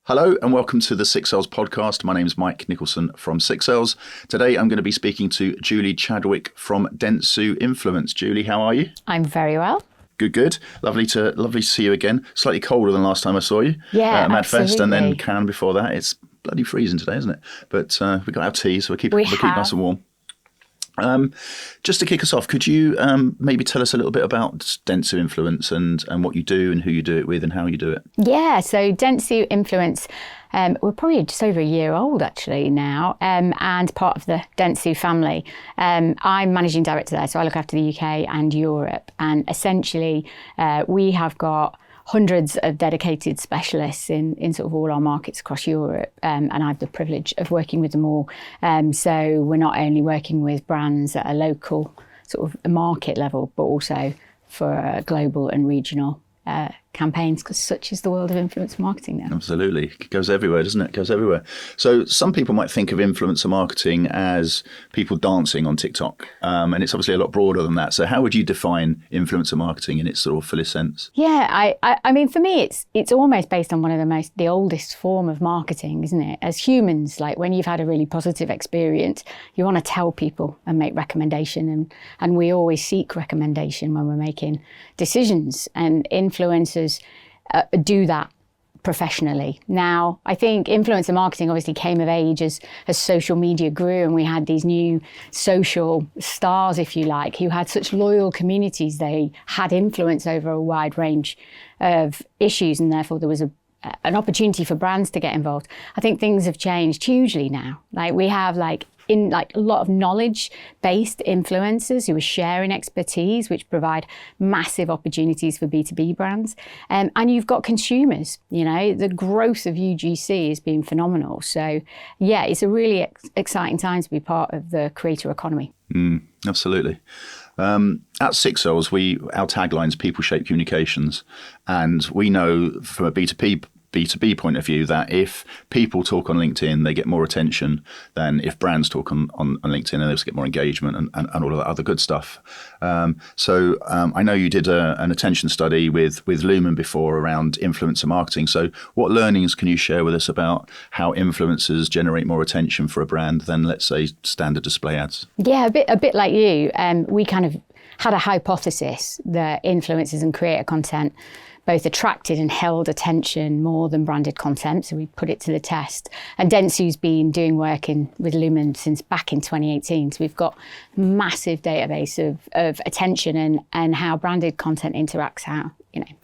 Hello and welcome to the Six Sales podcast. My name is Mike Nicholson from Six Sales. Today I'm going to be speaking to Julie Chadwick from Dentsu Influence. Julie, how are you? I'm very well. Good. Lovely to see you again. Slightly colder than last time I saw you. Yeah, at Madfest, absolutely. and then Cannes before that. It's bloody freezing today, isn't it? But we've got our tea, so we'll keep nice and warm. Just to kick us off, could you maybe tell us a little bit about Dentsu Influence and what you do and who you do it with and how you do it? Yeah, so Dentsu Influence, we're probably just over a year old actually now, and part of the Dentsu family. I'm managing director there, so I look after the UK and Europe. And essentially, we have got hundreds of dedicated specialists in sort of all our markets across Europe, and I have the privilege of working with them all. So we're not only working with brands at a local sort of market level, but also for global and regional campaigns, because such is the world of influencer marketing now. Absolutely. It goes everywhere, doesn't it? It goes everywhere. So some people might think of influencer marketing as people dancing on TikTok, and it's obviously a lot broader than that. So how would you define influencer marketing in its sort of fullest sense? Yeah, I mean, for me, it's almost based on one of the oldest form of marketing, isn't it? As humans, like when you've had a really positive experience, you want to tell people and make recommendation, and we always seek recommendation when we're making decisions, and influencers do that professionally. Now, I think influencer marketing obviously came of age as social media grew, and we had these new social stars, if you like, who had such loyal communities. They had influence over a wide range of issues, and therefore there was an opportunity for brands to get involved. I think things have changed hugely now. Like we have a lot of knowledge-based influencers who are sharing expertise, which provide massive opportunities for B2B brands. And you've got consumers, the growth of UGC has been phenomenal. So yeah, it's a really exciting time to be part of the creator economy. Absolutely. At Six Sales, our tagline is people shape communications. And we know from a B2B point of view that if people talk on LinkedIn, they get more attention than if brands talk on LinkedIn, and they also get more engagement and all of that other good stuff. So I know you did an attention study with Lumen before around influencer marketing. So what learnings can you share with us about how influencers generate more attention for a brand than, let's say, standard display ads? Yeah, a bit like you. We kind of had a hypothesis that influencers and creator content both attracted and held attention more than branded content. So we put it to the test. And Dentsu's been doing work with Lumen since back in 2018. So we've got a massive database of attention and how branded content interacts,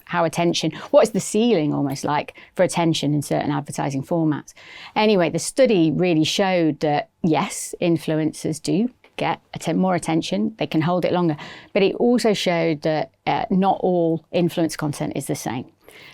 how attention, what is the ceiling almost like for attention in certain advertising formats. Anyway, the study really showed that yes, influencers do get more attention, they can hold it longer. But it also showed that not all influence content is the same.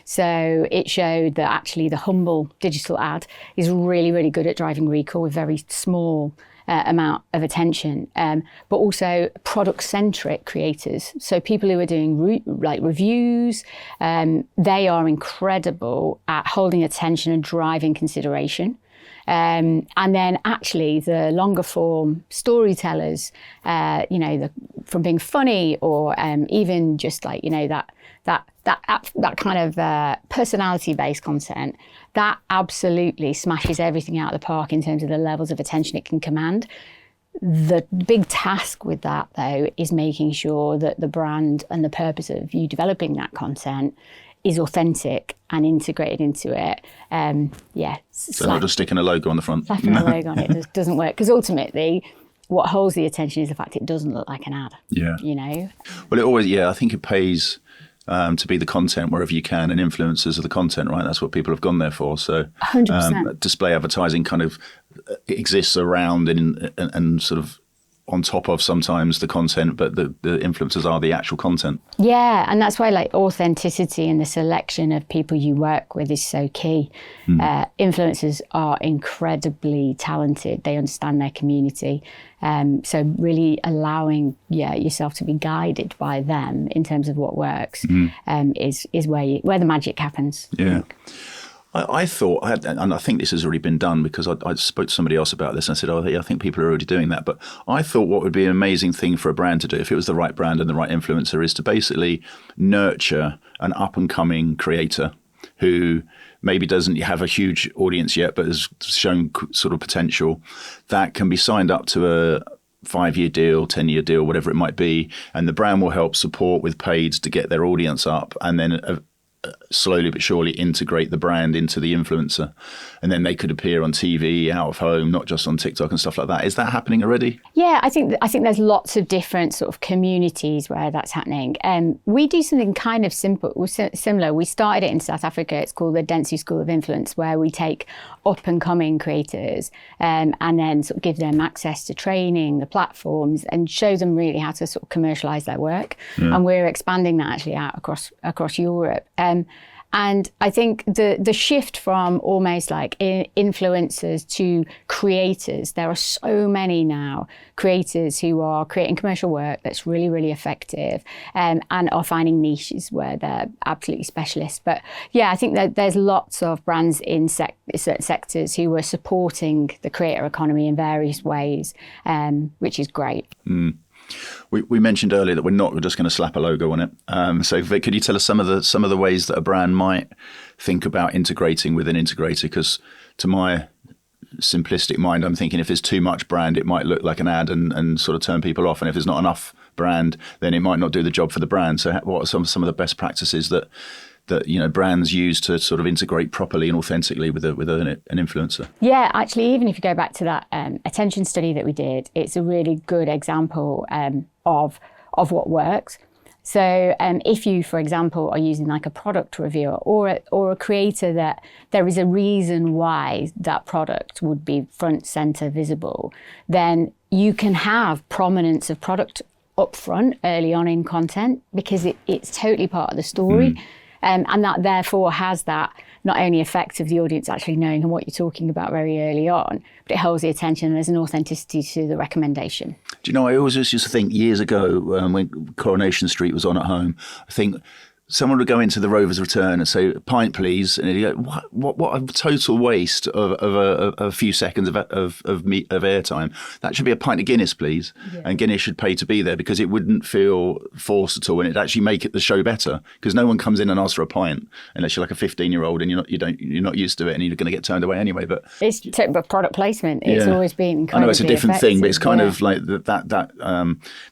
So it showed that actually the humble digital ad is really, really good at driving recall with very small amount of attention, but also product-centric creators. So people who are doing reviews, they are incredible at holding attention and driving consideration. And then actually the longer form storytellers, from being funny or even just like, that kind of personality-based content, that absolutely smashes everything out of the park in terms of the levels of attention it can command. The big task with that, though, is making sure that the brand and the purpose of you developing that content is authentic and integrated into it. So not just sticking a logo on the front. Slapping a logo on it doesn't work, because ultimately what holds the attention is the fact it doesn't look like an ad. Yeah. Well, it always, I think it pays to be the content wherever you can, and influencers are the content, right? That's what people have gone there for. So 100%. Display advertising kind of exists around and sort of on top of sometimes the content, but the influencers are the actual content. Yeah, and that's why authenticity and the selection of people you work with is so key. Influencers are incredibly talented. They understand their community. So really allowing yourself to be guided by them in terms of what works is where the magic happens. Yeah. I thought, and I think this has already been done because I spoke to somebody else about this and I said, I think people are already doing that. But I thought what would be an amazing thing for a brand to do, if it was the right brand and the right influencer, is to basically nurture an up-and-coming creator who maybe doesn't have a huge audience yet, but has shown sort of potential, that can be signed up to a 5-year deal, 10-year deal, whatever it might be, and the brand will help support with paid to get their audience up, and then slowly but surely integrate the brand into the influencer, and then they could appear on TV, out of home, not just on TikTok and stuff like that. Is that happening already? Yeah, I think there's lots of different sort of communities where that's happening. We do something kind of similar. We started it in South Africa. It's called the Dentsu School of Influence, where we take up and coming creators and then sort of give them access to training, the platforms, and show them really how to sort of commercialize their work. Yeah. And we're expanding that actually out across Europe. And I think the shift from almost like influencers to creators, there are so many now creators who are creating commercial work that's really, really effective, and are finding niches where they're absolutely specialists. But yeah, I think that there's lots of brands in certain sectors who are supporting the creator economy in various ways, which is great. Mm. We mentioned earlier that we're not just going to slap a logo on it. So Vic, could you tell us some of the ways that a brand might think about integrating with an integrator? Because to my simplistic mind, I'm thinking if there's too much brand, it might look like an ad and sort of turn people off. And if there's not enough brand, then it might not do the job for the brand. So what are some of the best practices that brands use to sort of integrate properly and authentically with an influencer? Yeah, actually, even if you go back to that attention study that we did, it's a really good example of what works. So if you, for example, are using like a product reviewer or a creator that there is a reason why that product would be front center visible, then you can have prominence of product up front early on in content because it's totally part of the story. And that therefore has that not only effect of the audience actually knowing what you're talking about very early on, but it holds the attention and there's an authenticity to the recommendation. Do you know, I always used to think years ago when Coronation Street was on at home, I think someone would go into the Rover's Return and say, "Pint, please," and he'd go, "What a total waste of a few seconds of airtime. That should be a pint of Guinness, please." Yeah. And Guinness should pay to be there because it wouldn't feel forced at all, and it'd actually make the show better because no one comes in and asks for a pint unless you're like a 15-year-old and you're not used to it and you're going to get turned away anyway. But it's product placement. It's always been incredibly I know it's a different effective, thing, but it's kind of like that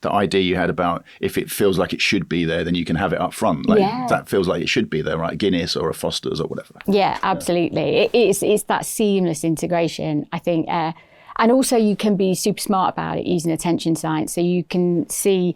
idea you had about if it feels like it should be there, then you can have it up front. That feels like it should be there, right? Guinness or a Foster's or whatever. Yeah, absolutely. It's that seamless integration, I think. And also you can be super smart about it using attention science. So you can see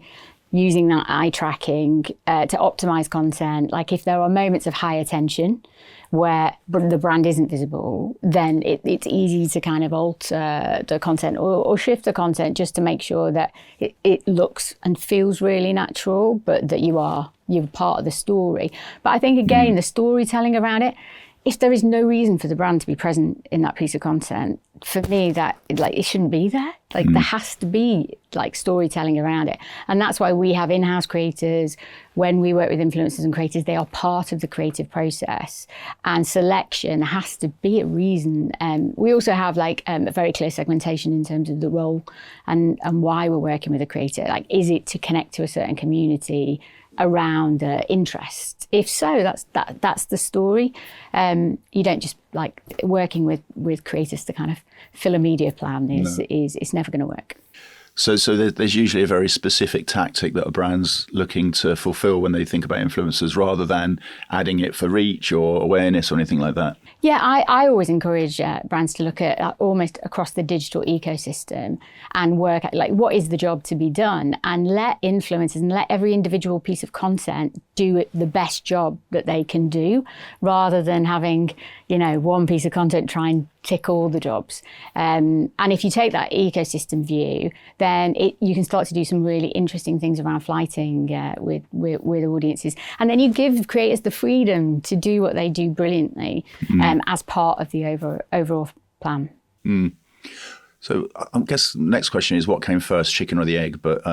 using that eye tracking to optimize content. Like if there are moments of high attention where the brand isn't visible, then it's easy to kind of alter the content or shift the content just to make sure that it looks and feels really natural, but that you're part of the story. But I think, again, the storytelling around it, if there is no reason for the brand to be present in that piece of content, for me, that it shouldn't be there. There has to be storytelling around it. And that's why we have in-house creators. When we work with influencers and creators, they are part of the creative process. And selection has to be a reason. We also have a very clear segmentation in terms of the role and why we're working with a creator. Is it to connect to a certain community around interest? If so, that's the story. You don't just working with creators to kind of fill a media plan is it's never going to work. So there's usually a very specific tactic that a brand's looking to fulfill when they think about influencers rather than adding it for reach or awareness or anything like that. Yeah, I always encourage brands to look at almost across the digital ecosystem and work at what is the job to be done, and let influencers and let every individual piece of content do it the best job that they can do, rather than having one piece of content try and tick all the jobs. And if you take that ecosystem view, then you can start to do some really interesting things around flighting with audiences. And then you give creators the freedom to do what they do brilliantly as part of the overall plan. Mm. So I guess the next question is, what came first, chicken or the egg? But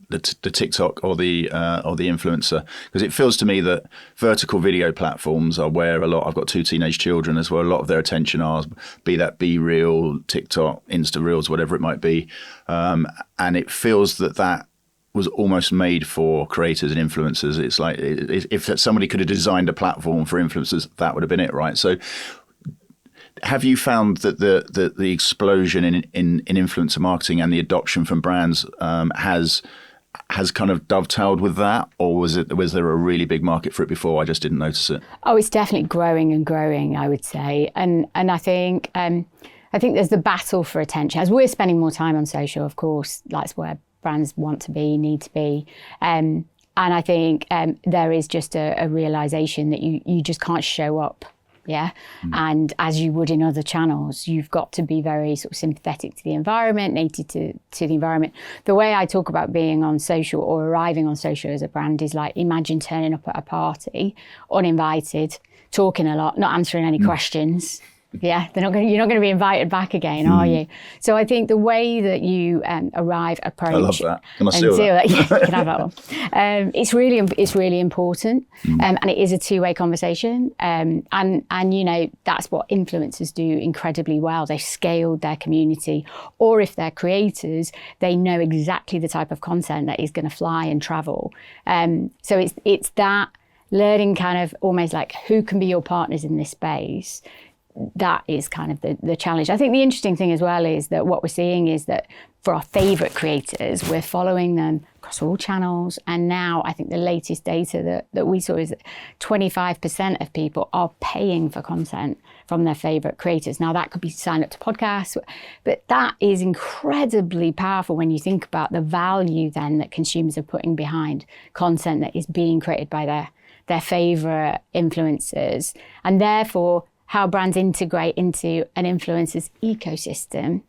the TikTok or the influencer, because it feels to me that vertical video platforms are where I've got 2 teenage children, as where a lot of their attention are, be that BeReal, TikTok, Insta Reels, whatever it might be, and it feels that was almost made for creators and influencers. It's like if somebody could have designed a platform for influencers, that would have been it, right? So have you found that the explosion in influencer marketing and the adoption from brands has kind of dovetailed with that, or was there a really big market for it before? I just didn't notice it. Oh, it's definitely growing and growing, I would say, and I think there's the battle for attention. As we're spending more time on social, of course, that's where brands want to be, need to be, and I think there is just a realization that you just can't show up. Yeah. And as you would in other channels, you've got to be very sort of sympathetic to the environment, native to the environment. The way I talk about being on social or arriving on social as a brand is like, imagine turning up at a party, uninvited, talking a lot, not answering any questions. Yeah, you're not going to be invited back again, are you? So I think the way that you approach. I love that. Can I steal that? Yeah, you can have that one. It's really important, and it is a two-way conversation. And that's what influencers do incredibly well. They've scaled their community, or if they're creators, they know exactly the type of content that is going to fly and travel. So it's that learning, kind of almost like who can be your partners in this space. That is kind of the challenge. I think the interesting thing as well is that what we're seeing is that for our favourite creators, we're following them across all channels. And now I think the latest data that we saw is that 25% of people are paying for content from their favourite creators. Now that could be signed up to podcasts, but that is incredibly powerful when you think about the value then that consumers are putting behind content that is being created by their favourite influencers. And therefore, how brands integrate into an influencer's ecosystem,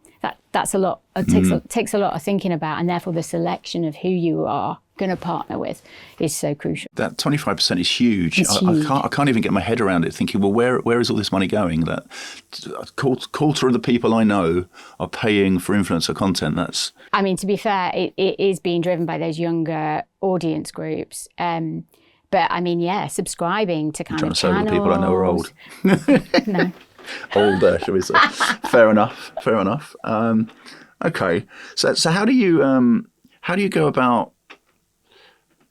that's a lot. It takes a lot of thinking about, and therefore the selection of who you are going to partner with is so crucial. That 25% is huge. It's huge. I can't even get my head around it. Thinking, well, where is all this money going? That a quarter of the people I know are paying for influencer content. I mean, to be fair, it is being driven by those younger audience groups. But I mean, yeah, subscribing to kind of channels. Trying to say all the people I know are old. No. Older, shall we say? Fair enough. Okay, so how do you go about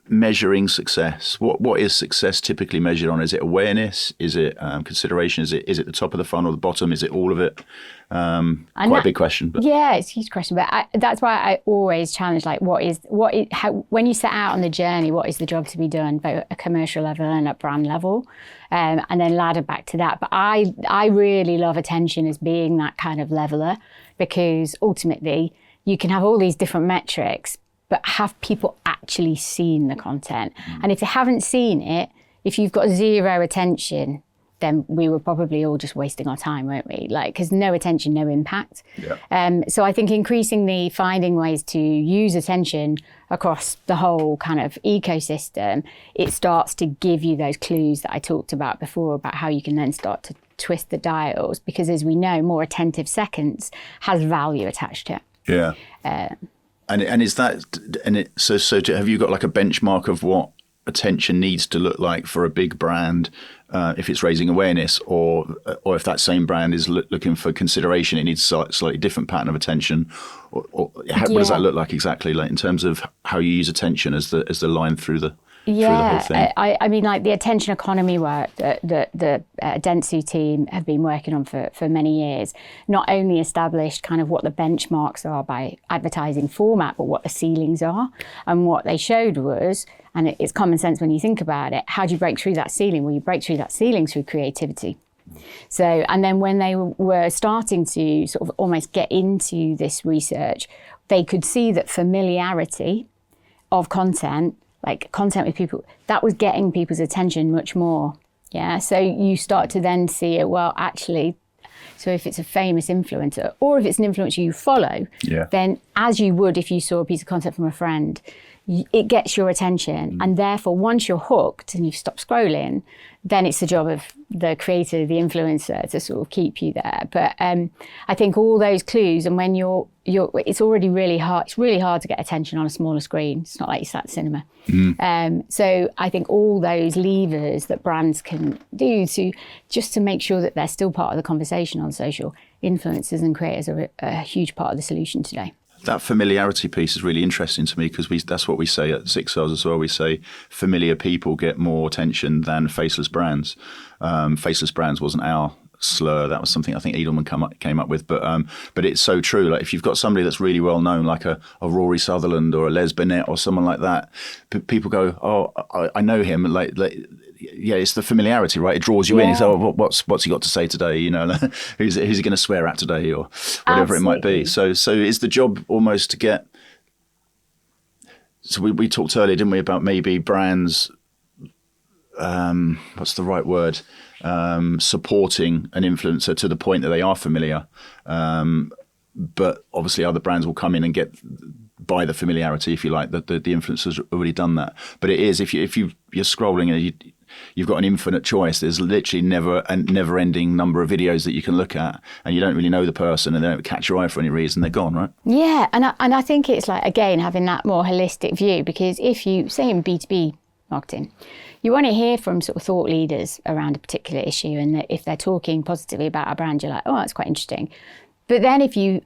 measuring success? What is success typically measured on? Is it awareness? Is it consideration? Is it the top of the funnel, the bottom? Is it all of it? Quite a big question. But. Yeah, it's a huge question. But that's why I always challenge, like, when you set out on the journey, what is the job to be done, both at a commercial level and at brand level, and then ladder back to that. But I really love attention as being that kind of leveler, because ultimately you can have all these different metrics, but have people actually seen the content? And if they haven't seen it, if you've got zero attention, then we were probably all just wasting our time, weren't we? Like, because no attention, no impact. Yeah. So I think increasingly finding ways to use attention across the whole kind of ecosystem, it starts to give you those clues that I talked about before about how you can then start to twist the dials, because as we know, more attentive seconds has value attached to it. Yeah. And is that, so have you got like a benchmark of what attention needs to look like for a big brand, if it's raising awareness, or if that same brand is looking for consideration, it needs a slightly different pattern of attention, what does that look like exactly, like in terms of how you use attention as the line through the whole thing? I mean, like the attention economy work that the Dentsu team have been working on for many years, not only established kind of what the benchmarks are by advertising format, but what the ceilings are. And what they showed was, and it's common sense when you think about it, how do you break through that ceiling? Well, you break through that ceiling through creativity. So, and then when they were starting to sort of almost get into this research, they could see that familiarity of content, like content with people, that was getting people's attention much more. Yeah. So you start to then see it, well, actually, so if it's a famous influencer, or if it's an influencer you follow, then as you would if you saw a piece of content from a friend, it gets your attention. And therefore, once you're hooked and you've stopped scrolling, then it's the job of the creator, the influencer, to sort of keep you there. But I think all those clues, and when it's already really hard. It's really hard to get attention on a smaller screen. It's not like you sat at cinema. So I think all those levers that brands can do to make sure that they're still part of the conversation on social, influencers and creators are a huge part of the solution today. That familiarity piece is really interesting to me because that's what we say at Six Cells as well. We say familiar people get more attention than faceless brands. Faceless brands wasn't our slur. That was something I think Edelman came up with. But it's so true. Like if you've got somebody that's really well known, like a Rory Sutherland or a Les Binet or someone like that, people go, oh, I know him. Like yeah, it's the familiarity, right? It draws you in. It's, oh, what's he got to say today? You know, who's he going to swear at today, or whatever Absolutely. It might be. So is the job almost to get? So we talked earlier, didn't we, about maybe brands. What's the right word? Supporting an influencer to the point that they are familiar, but obviously other brands will come in and get by the familiarity, if you like. The influencer's already done that. But it is if you're scrolling and you've got an infinite choice. There's literally a never-ending number of videos that you can look at, and you don't really know the person, and they don't catch your eye for any reason. They're gone, right? Yeah, and I think it's like, again, having that more holistic view, because if you, say in B2B marketing, you want to hear from sort of thought leaders around a particular issue, and that if they're talking positively about a brand, you're like, oh, that's quite interesting. But then if you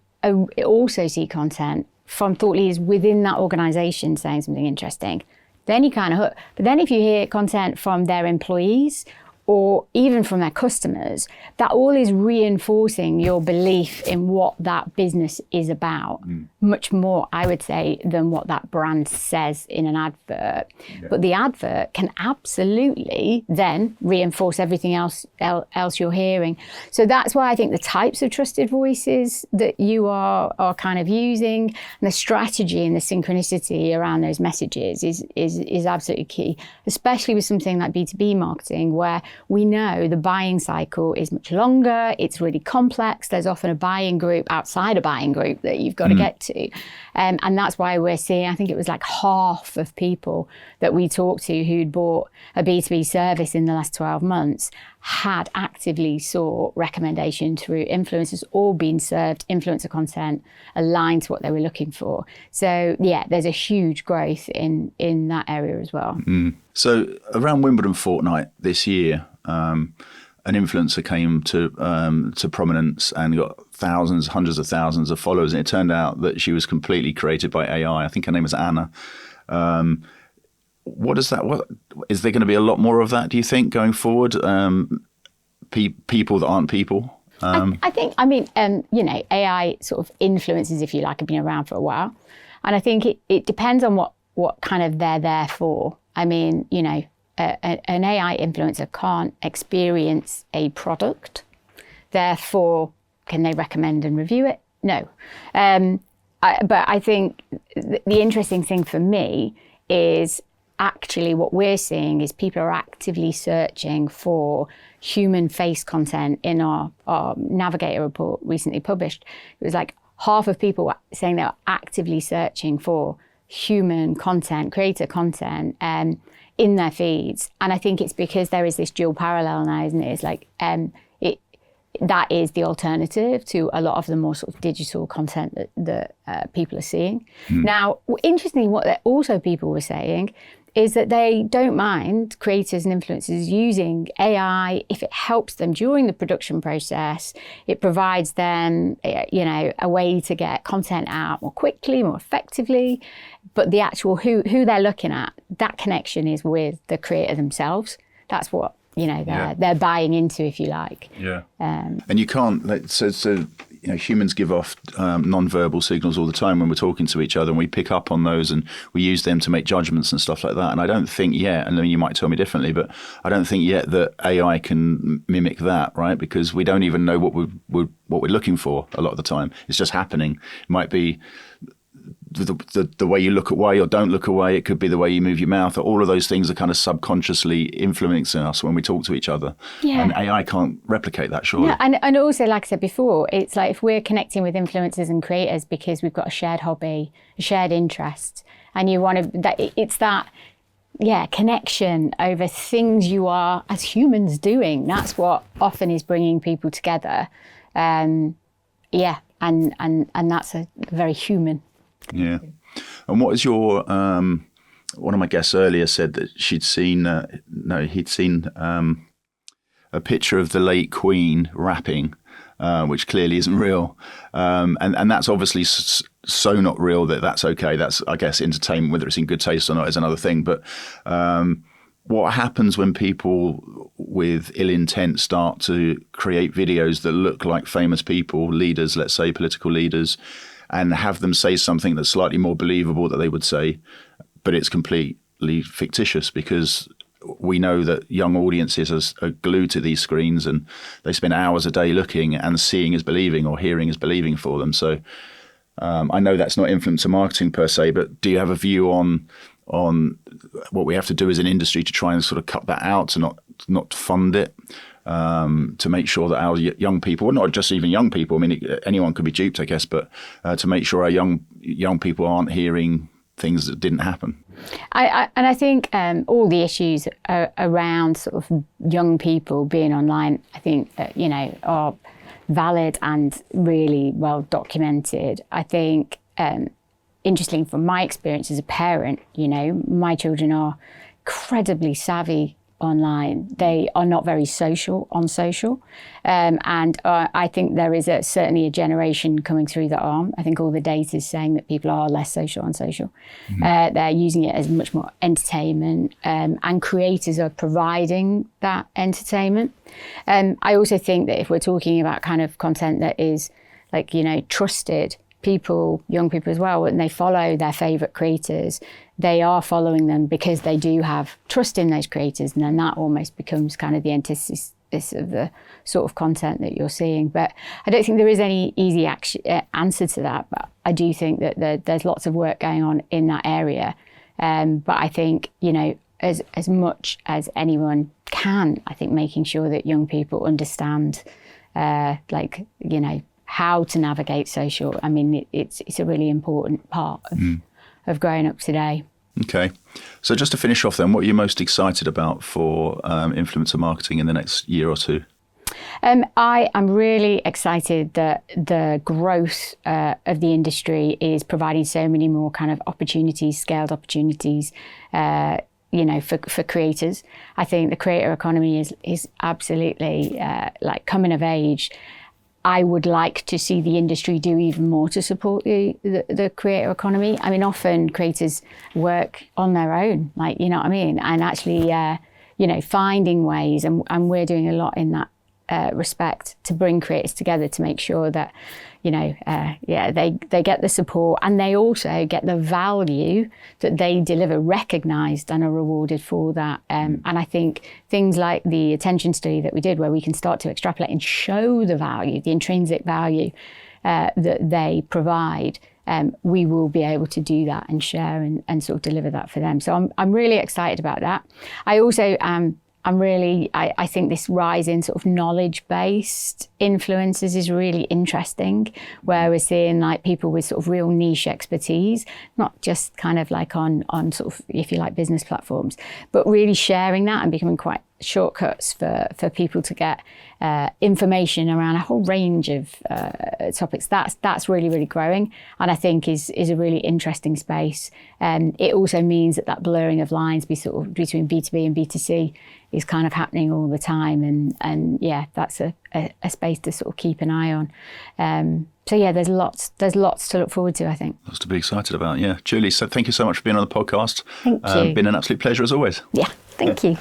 also see content from thought leaders within that organisation saying something interesting, then you kind of hook. But then if you hear content from their employees or even from their customers, that all is reinforcing your belief in what that business is about, much more, I would say, than what that brand says in an advert. Yeah. But the advert can absolutely then reinforce everything else you're hearing. So that's why I think the types of trusted voices that you are kind of using, and the strategy and the synchronicity around those messages is absolutely key, especially with something like B2B marketing, where we know the buying cycle is much longer, it's really complex, there's often a buying group outside a buying group that you've got to get to. And that's why we're seeing, I think it was like half of people that we talked to who'd bought a B2B service in the last 12 months had actively sought recommendation through influencers or been served influencer content aligned to what they were looking for. So yeah, there's a huge growth in that area as well. So around Wimbledon fortnight this year, an influencer came to prominence and got thousands, hundreds of thousands of followers, and it turned out that she was completely created by AI. I think her name was Anna. What is that? What is there going to be a lot more of that, do you think, going forward? People that aren't people? I think, AI sort of influences, if you like, have been around for a while. And I think it depends on what kind of they're there for. I mean, an AI influencer can't experience a product. Therefore, can they recommend and review it? No. But I think the interesting thing for me is actually what we're seeing is people are actively searching for human face content. In our Navigator report recently published, it was like half of people were saying they were actively searching for human content, creator content in their feeds. And I think it's because there is this dual parallel now, isn't it? It's like that is the alternative to a lot of the more sort of digital content that people are seeing. Now, interestingly, what also people were saying is that they don't mind creators and influencers using AI if it helps them during the production process. It provides them, a way to get content out more quickly, more effectively. But the actual who they're looking at, that connection is with the creator themselves. That's what they're buying into, if you like. Yeah. And you can't. So humans give off non-verbal signals all the time when we're talking to each other, and we pick up on those and we use them to make judgments and stuff like that. And I don't think yet, and then you might tell me differently, but I don't think yet that AI can mimic that, right? Because we don't even know what we're looking for a lot of the time. It's just happening. It might be the way you look away or don't look away. It could be the way you move your mouth. All of those things are kind of subconsciously influencing us when we talk to each other. Yeah. And AI can't replicate that, surely. Yeah, and also, like I said before, it's like if we're connecting with influencers and creators because we've got a shared hobby, a shared interest, and you want to, it's that, connection over things you are as humans doing. That's what often is bringing people together. And that's a very human. Yeah. And what is your, one of my guests earlier said that he'd seen a picture of the late Queen rapping, which clearly isn't real. And that's obviously so not real that that's okay. That's, I guess, entertainment. Whether it's in good taste or not is another thing. But what happens when people with ill intent start to create videos that look like famous people, leaders, let's say political leaders, and have them say something that's slightly more believable that they would say, but it's completely fictitious, because we know that young audiences are glued to these screens and they spend hours a day looking, and seeing is believing or hearing is believing for them. So I know that's not influencer marketing per se, but do you have a view on what we have to do as an industry to try and sort of cut that out, to not fund it, to make sure that our young people, well, not just even young people, I mean, anyone could be duped, I guess, but to make sure our young people aren't hearing things that didn't happen? I think all the issues around sort of young people being online, I think, are valid and really well documented. I think, interesting from my experience as a parent, my children are incredibly savvy online. They are not very social on social. And I think there is certainly a generation coming through that are. I think all the data is saying that people are less social on social. Mm-hmm. They're using it as much more entertainment, and creators are providing that entertainment. I also think that if we're talking about kind of content that is like, trusted, people, young people as well, when they follow their favourite creators, they are following them because they do have trust in those creators, and then that almost becomes kind of the antithesis of the sort of content that you're seeing. But I don't think there is any easy answer to that, but I do think that there's lots of work going on in that area. But I think, as much as anyone can, I think making sure that young people understand, how to navigate social. I mean, it's a really important part of growing up today. Okay. So just to finish off then, what are you most excited about for influencer marketing in the next year or two? I am really excited that the growth of the industry is providing so many more kind of opportunities, scaled opportunities, for creators. I think the creator economy is absolutely coming of age. I would like to see the industry do even more to support the creator economy. I mean, often creators work on their own, and actually, finding ways, and we're doing a lot in that respect to bring creators together to make sure that, they get the support, and they also get the value that they deliver recognised and are rewarded for that. And I think things like the attention study that we did, where we can start to extrapolate and show the value, the intrinsic value that they provide, we will be able to do that and share and sort of deliver that for them. So I'm really excited about that. I also I think this rise in sort of knowledge-based influencers is really interesting, where we're seeing like people with sort of real niche expertise, not just kind of like on sort of, if you like, business platforms, but really sharing that and becoming quite shortcuts for people to get information around a whole range of topics. That's really, really growing, and I think is a really interesting space. It also means that blurring of lines between B2B and B2C is kind of happening all the time, and that's a space to sort of keep an eye on. There's lots to look forward to, I think. Lots to be excited about, yeah. Julie, so thank you so much for being on the podcast. Thank you. Been an absolute pleasure as always. Yeah, thank you.